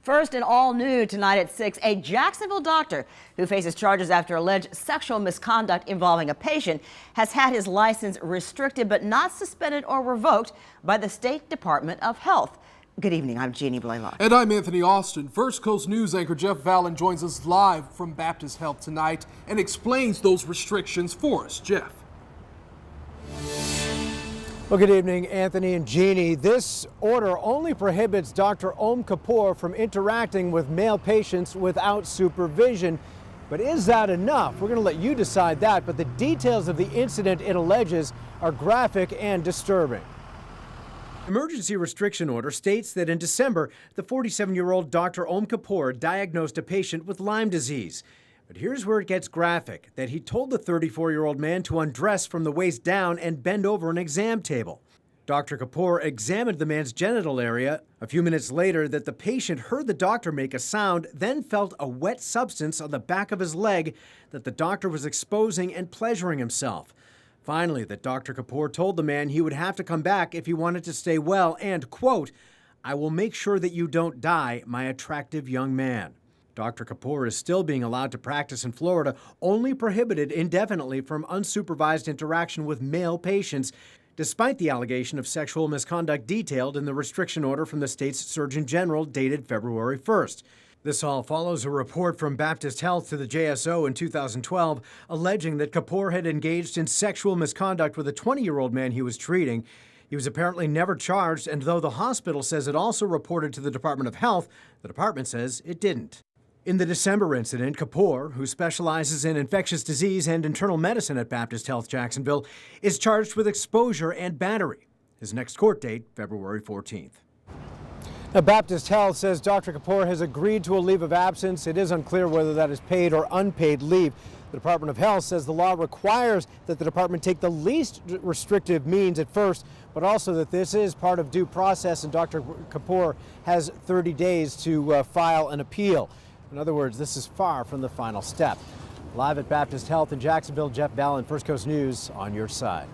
First and all new tonight at 6, a Jacksonville doctor who faces charges after alleged sexual misconduct involving a patient has had his license restricted but not suspended or revoked by the State Department of Health. Good evening, I'm Jeannie Blaylock. And I'm Anthony Austin. First Coast News anchor Jeff Vallon joins us live from Baptist Health tonight and explains those restrictions for us. Jeff. Well, good evening, Anthony and Jeannie. This order only prohibits Dr. Om Kapoor from interacting with male patients without supervision. But is that enough? We're going to let you decide that, but the details of the incident it alleges are graphic and disturbing. Emergency restriction order states that in December, the 47-year-old Dr. Om Kapoor diagnosed a patient with Lyme disease. But here's where it gets graphic, that he told the 34-year-old man to undress from the waist down and bend over an exam table. Dr. Kapoor examined the man's genital area. A few minutes later, that the patient heard the doctor make a sound, then felt a wet substance on the back of his leg that the doctor was exposing and pleasuring himself. Finally, that Dr. Kapoor told the man he would have to come back if he wanted to stay well and, quote, "I will make sure that you don't die, my attractive young man." Dr. Kapoor is still being allowed to practice in Florida, only prohibited indefinitely from unsupervised interaction with male patients, despite the allegation of sexual misconduct detailed in the restriction order from the state's Surgeon General dated February 1st. This all follows a report from Baptist Health to the JSO in 2012, alleging that Kapoor had engaged in sexual misconduct with a 20-year-old man he was treating. He was apparently never charged, and though the hospital says it also reported to the Department of Health, the department says it didn't. In the December incident, Kapoor, who specializes in infectious disease and internal medicine at Baptist Health Jacksonville, is charged with exposure and battery. His next court date, February 14th. Now, Baptist Health says Dr. Kapoor has agreed to a leave of absence. It is unclear whether that is paid or unpaid leave. The Department of Health says the law requires that the department take the least restrictive means at first, but also that this is part of due process, and Dr. Kapoor has 30 days to file an appeal. In other words, this is far from the final step. Live at Baptist Health in Jacksonville, Jeff Vallon, First Coast News, on your side.